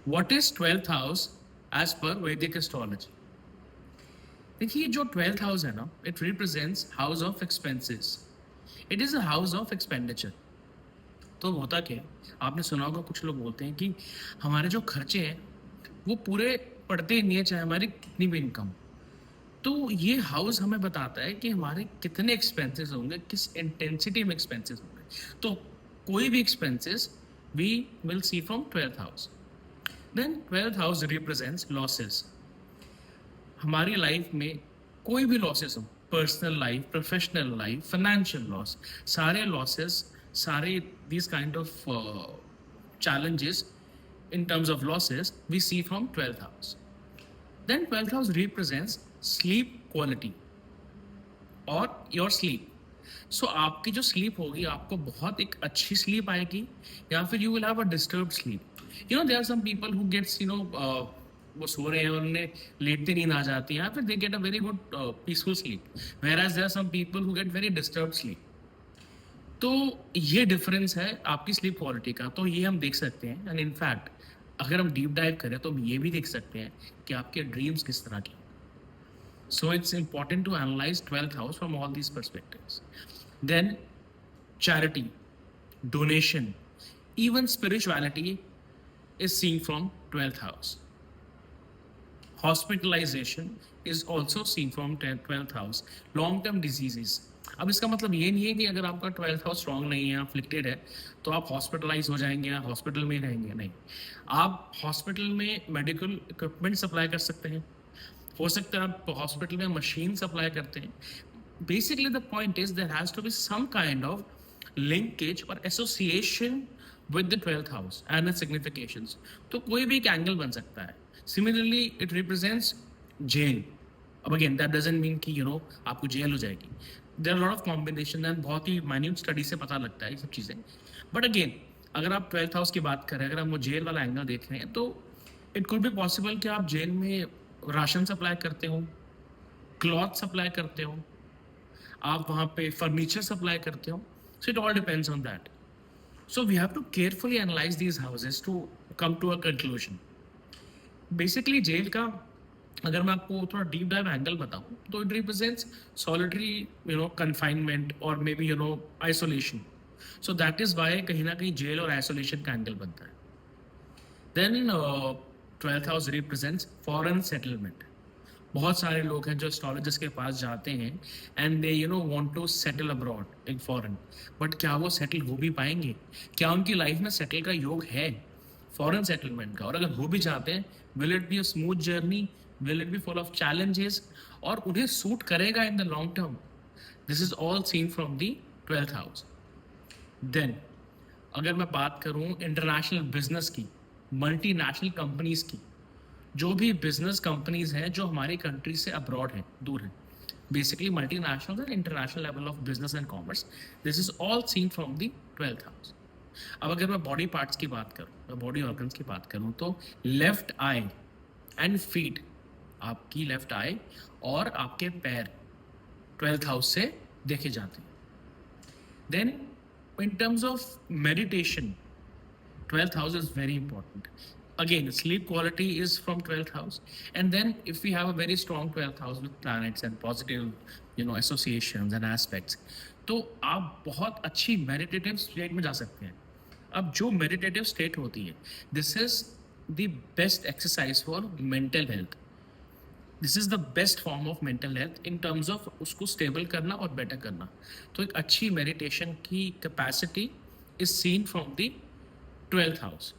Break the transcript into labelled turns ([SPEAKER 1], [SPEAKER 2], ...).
[SPEAKER 1] What is 12th house as per वैदिक astrology? देखिए, जो 12th हाउस है ना, it represents house of expenses. It is a house of expenditure. तो होता क्या है, आपने सुना होगा, कुछ लोग बोलते हैं कि हमारे जो खर्चे हैं वो पूरे पड़ते ही नहीं है, चाहे हमारी कितनी भी इनकम. तो ये हाउस हमें बताता है कि हमारे कितने एक्सपेंसेस होंगे, किस इंटेंसिटी में एक्सपेंसेस होंगे. तो कोई भी expenses we will see from 12th house. Then 12th house represents losses. हमारी लाइफ में कोई भी लॉसेस हो, personal life, professional life, financial loss, सारे लॉसेस, सारे these kind of challenges in terms of losses we see from 12th house. Then 12th house represents sleep quality और your sleep. सो आपकी जो स्लीप होगी, आपको बहुत एक अच्छी स्लीप आएगी, या फिर you will have a disturbed sleep. You know, there are some people who gets, you know, वो सो रहे हैं और उन्हें लेटते नींद आ जाती है, या फिर they get a very good peaceful sleep, whereas there are some people who get very disturbed sleep. तो ये डिफरेंस है आपकी स्लीप क्वालिटी का. तो ये हम देख सकते हैं, एंड इनफैक्ट अगर हम डीप डाइव करें तो हम ये भी देख सकते हैं कि आपके ड्रीम्स किस तरह के. So it's important to analyze 12th house from all these perspectives. Then charity, donation, even spirituality is seen from 12th house. Hospitalization is also seen from 12th house. Long term diseases. अब इसका मतलब ये नहीं है कि अगर आपका 12th house strong नहीं है, अफ्लिक्टेड है, तो आप हॉस्पिटलाइज हो जाएंगे या हॉस्पिटल में ही रहेंगे. नहीं, आप हॉस्पिटल में मेडिकल इक्विपमेंट सप्लाई कर सकते हैं. हो सकता है आप हॉस्पिटल में मशीन सप्लाई करते हैं. Basically the point is there has to be some kind of linkage और association with the 12th house and its significations. तो कोई भी एक एंगल बन सकता है. Similarly it represents jail. अब अगेन दैट डजंट मीन कि आपको जेल हो जाएगी. There are lot of combination and बहुत ही माइन्यूट स्टडी से पता लगता है ये सब चीज़ें. बट अगेन अगर आप 12th हाउस की बात करें, अगर हम वो जेल वाला एंगल देख रहे हैं, तो इट कुड बी पॉसिबल कि आप जेल में राशन सप्लाई करते हो, क्लॉथ सप्लाई करते हो, आप वहाँ पे फर्नीचर सप्लाई करते हो. So it all depends on that. So we have to carefully analyse these houses to come to a conclusion. Basically jail का अगर मैं आपको थोड़ा डीप डाइव एंगल बताऊं, तो इट रिप्रेजेंट्स सॉलिटरी, कन्फाइनमेंट और maybe isolation. So that is why कहीं ना कहीं जेल और आइसोलेशन का एंगल बनता है. Then 12th house represents foreign settlement. बहुत सारे लोग हैं जो एस्ट्रोलॉजिस्ट के पास जाते हैं and they want to settle abroad in foreign. But क्या वो सेटल हो भी पाएंगे? क्या उनकी लाइफ में सेटल का योग है फॉरेन सेटलमेंट का? और अगर हो भी जाते हैं, will it be a smooth journey, will it be full of challenges, और उन्हें सूट करेगा in the long term? This is all seen from the 12th house. Then अगर मैं बात करूं इंटरनेशनल बिजनेस की, मल्टीनेशनल कंपनीज की, जो भी बिजनेस कंपनीज हैं जो हमारी कंट्री से अब्रॉड हैं, दूर हैं, basically multinational and international level of business and commerce, this is all seen from the 12th house. अब अगर मैं बॉडी पार्ट्स की बात करूँ, बॉडी ऑर्गन्स की बात करूँ, तो लेफ्ट आई एंड फीट, आपकी लेफ्ट आई और आपके पैर 12th हाउस से देखे जाते हैं. Then in terms of meditation, 12th house is very important. Again, sleep quality is from 12th house. And then if we have a very strong 12th house with planets and positive associations and aspects, तो आप बहुत अच्छी meditative state में जा सकते हैं. अब जो meditative state होती है, this is the best exercise for mental health. This is the best form of mental health in terms of उसको स्टेबल करना और बेटर करना. तो एक अच्छी मेडिटेशन की capacity is seen from the 12th house.